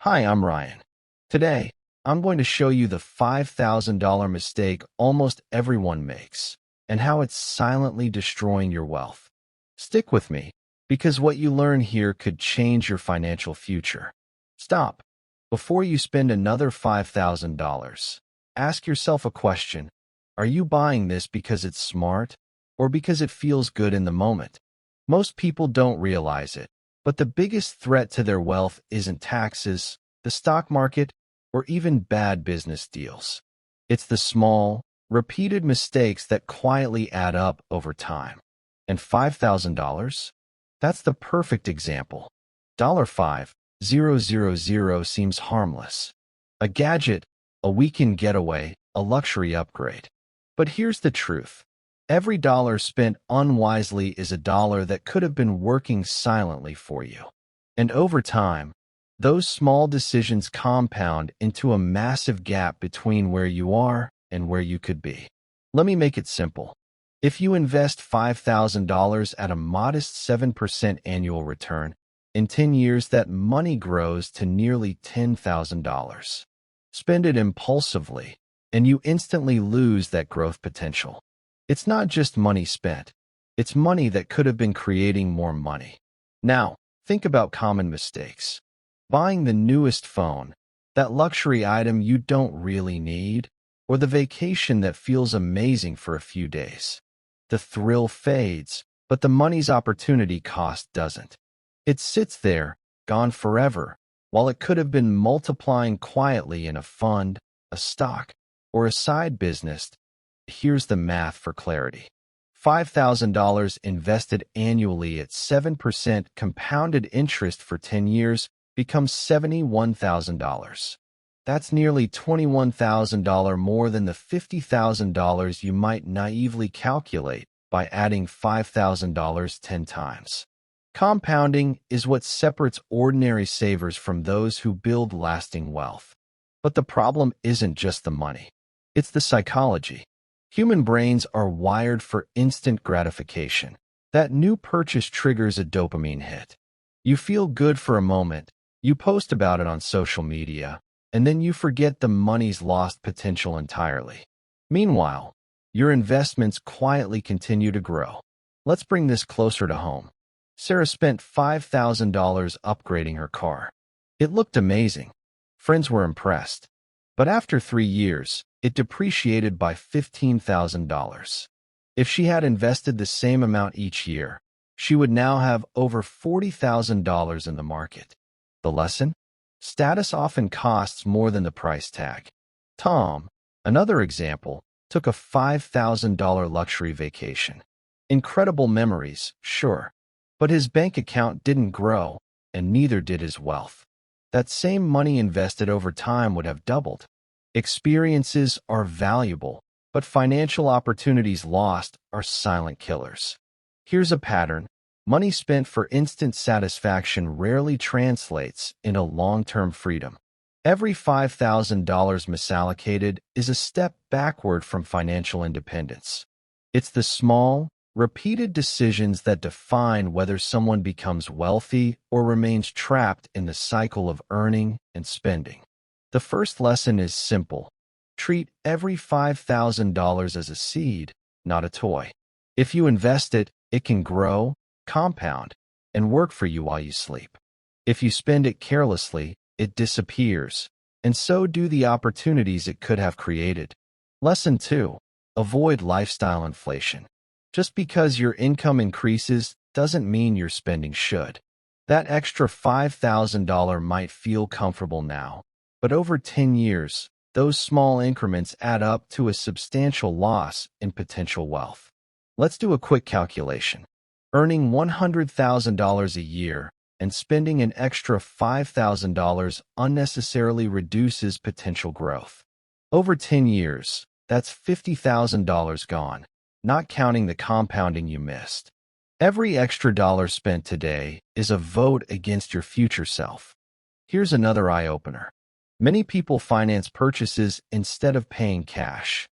Hi, I'm Ryan. Today, I'm going to show you the $5,000 mistake almost everyone makes and how it's silently destroying your wealth. Stick with me, because what you learn here could change your financial future. Stop. Before you spend another $5,000, ask yourself a question. Are you buying this because it's smart or because it feels good in the moment? Most people don't realize it, but the biggest threat to their wealth isn't taxes, the stock market, or even bad business deals. It's the small, repeated mistakes that quietly add up over time. And $5,000? That's the perfect example. $5,000 seems harmless. A gadget, a weekend getaway, a luxury upgrade. But here's the truth. Every dollar spent unwisely is a dollar that could have been working silently for you. And over time, those small decisions compound into a massive gap between where you are and where you could be. Let me make it simple. If you invest $5,000 at a modest 7% annual return, in 10 years that money grows to nearly $10,000. Spend it impulsively, and you instantly lose that growth potential. It's not just money spent. It's money that could have been creating more money. Now, think about common mistakes. Buying the newest phone, that luxury item you don't really need, or the vacation that feels amazing for a few days. The thrill fades, but the money's opportunity cost doesn't. It sits there, gone forever, while it could have been multiplying quietly in a fund, a stock, or a side business. Here's the math for clarity. $5,000 invested annually at 7% compounded interest for 10 years becomes $71,000. That's nearly $21,000 more than the $50,000 you might naively calculate by adding $5,000 10 times. Compounding is what separates ordinary savers from those who build lasting wealth. But the problem isn't just the money. It's the psychology. Human brains are wired for instant gratification. That new purchase triggers a dopamine hit. You feel good for a moment, you post about it on social media, and then you forget the money's lost potential entirely. Meanwhile, your investments quietly continue to grow. Let's bring this closer to home. Sarah spent $5,000 upgrading her car. It looked amazing. Friends were impressed. But after 3 years, it depreciated by $15,000. If she had invested the same amount each year, she would now have over $40,000 in the market. The lesson? Status often costs more than the price tag. Tom, another example, took a $5,000 luxury vacation. Incredible memories, sure, but his bank account didn't grow, and neither did his wealth. That same money invested over time would have doubled. Experiences are valuable, but financial opportunities lost are silent killers. Here's a pattern. Money spent for instant satisfaction rarely translates into long-term freedom. Every $5,000 misallocated is a step backward from financial independence. It's the small, repeated decisions that define whether someone becomes wealthy or remains trapped in the cycle of earning and spending. The first lesson is simple. Treat every $5,000 as a seed, not a toy. If you invest it, it can grow, compound, and work for you while you sleep. If you spend it carelessly, it disappears, and so do the opportunities it could have created. Lesson 2. Avoid lifestyle inflation. Just because your income increases doesn't mean your spending should. That extra $5,000 might feel comfortable now, but over 10 years, those small increments add up to a substantial loss in potential wealth. Let's do a quick calculation. Earning $100,000 a year and spending an extra $5,000 unnecessarily reduces potential growth. Over 10 years, that's $50,000 gone, not counting the compounding you missed. Every extra dollar spent today is a vote against your future self. Here's another eye-opener. Many people finance purchases instead of paying cash.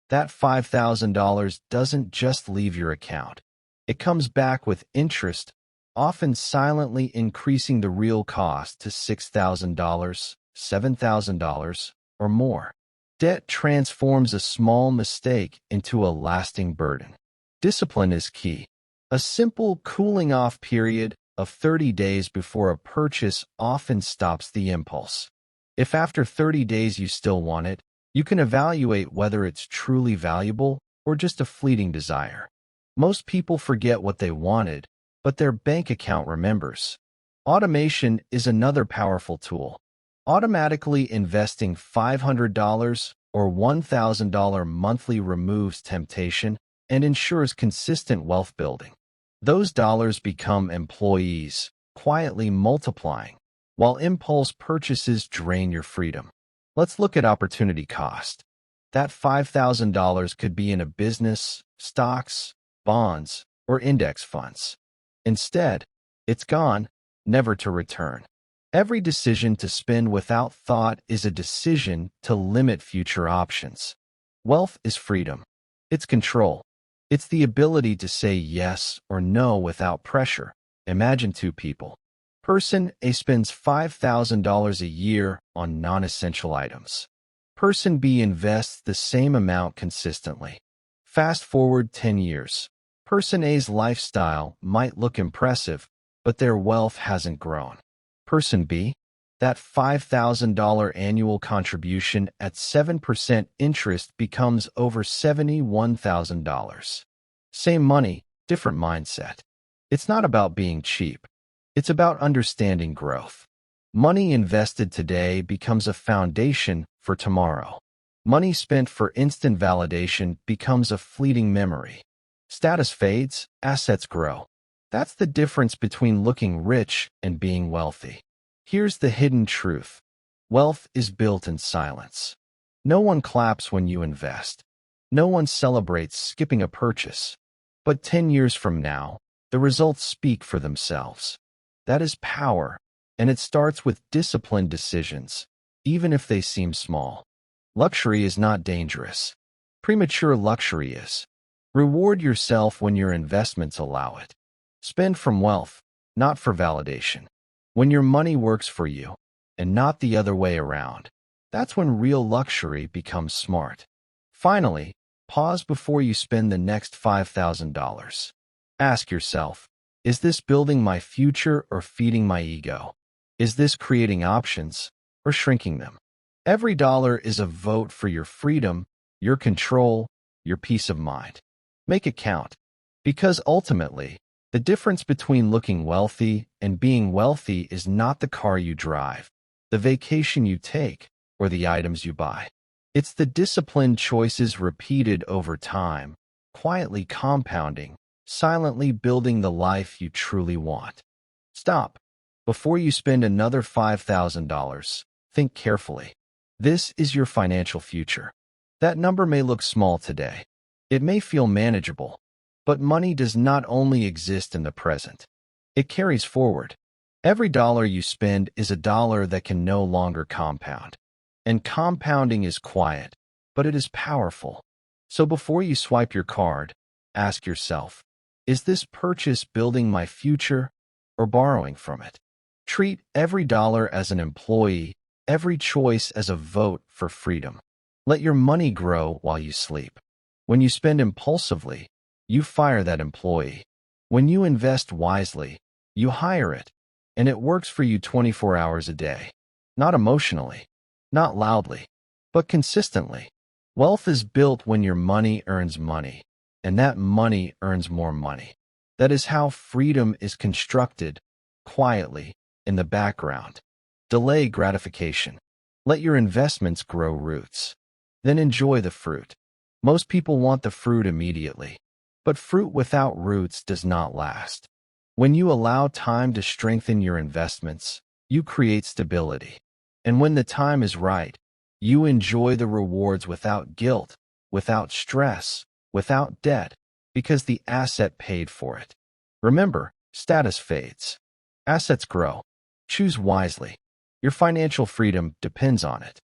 That $5,000 doesn't just leave your account. It comes back with interest, often silently increasing the real cost to $6,000, $7,000, or more. Debt transforms a small mistake into a lasting burden. Discipline is key. A simple cooling-off period of 30 days before a purchase often stops the impulse. If after 30 days you still want it, you can evaluate whether it's truly valuable or just a fleeting desire. Most people forget what they wanted, but their bank account remembers. Automation is another powerful tool. Automatically investing $500 or $1,000 monthly removes temptation and ensures consistent wealth building. Those dollars become employees, quietly multiplying, while impulse purchases drain your freedom. Let's look at opportunity cost. That $5,000 could be in a business, stocks, bonds, or index funds. Instead, it's gone, never to return. Every decision to spend without thought is a decision to limit future options. Wealth is freedom. It's control. It's the ability to say yes or no without pressure. Imagine two people. Person A spends $5,000 a year on non-essential items. Person B invests the same amount consistently. Fast forward 10 years. Person A's lifestyle might look impressive, but their wealth hasn't grown. Person B, that $5,000 annual contribution at 7% interest becomes over $71,000. Same money, different mindset. It's not about being cheap. It's about understanding growth. Money invested today becomes a foundation for tomorrow. Money spent for instant validation becomes a fleeting memory. Status fades, assets grow. That's the difference between looking rich and being wealthy. Here's the hidden truth. Wealth is built in silence. No one claps when you invest. No one celebrates skipping a purchase. But 10 years from now, the results speak for themselves. That is power, and it starts with disciplined decisions, even if they seem small. Luxury is not dangerous. Premature luxury is. Reward yourself when your investments allow it. Spend from wealth, not for validation. When your money works for you, and not the other way around, that's when real luxury becomes smart. Finally, pause before you spend the next $5,000. Ask yourself, is this building my future or feeding my ego? Is this creating options or shrinking them? Every dollar is a vote for your freedom, your control, your peace of mind. Make it count, because ultimately, the difference between looking wealthy and being wealthy is not the car you drive, the vacation you take, or the items you buy. It's the disciplined choices repeated over time, quietly compounding, silently building the life you truly want. Stop. Before you spend another $5,000, think carefully. This is your financial future. That number may look small today. It may feel manageable, but money does not only exist in the present. It carries forward. Every dollar you spend is a dollar that can no longer compound. And compounding is quiet, but it is powerful. So before you swipe your card, ask yourself, is this purchase building my future or borrowing from it? Treat every dollar as an employee, every choice as a vote for freedom. Let your money grow while you sleep. When you spend impulsively, you fire that employee. When you invest wisely, you hire it, and it works for you 24 hours a day. Not emotionally, not loudly, but consistently. Wealth is built when your money earns money, and that money earns more money. That is how freedom is constructed, quietly, in the background. Delay gratification. Let your investments grow roots. Then enjoy the fruit. Most people want the fruit immediately, but fruit without roots does not last. When you allow time to strengthen your investments, you create stability. And when the time is right, you enjoy the rewards without guilt, without stress, without debt, because the asset paid for it. Remember, status fades. Assets grow. Choose wisely. Your financial freedom depends on it.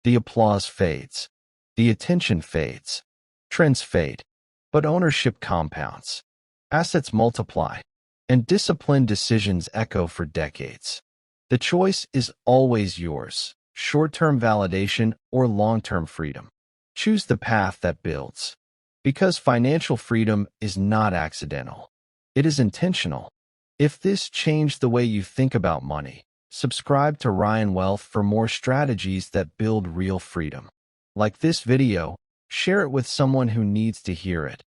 The applause fades. The attention fades. Trends fade. But ownership compounds. Assets multiply. and disciplined decisions echo for decades. The choice is always yours, short-term validation or long-term freedom. Choose the path that builds. Because financial freedom is not accidental. It is intentional. If this changed the way you think about money, subscribe to Ryan Wealth for more strategies that build real freedom. Like this video, share it with someone who needs to hear it,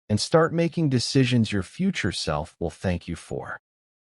and start making decisions your future self will thank you for.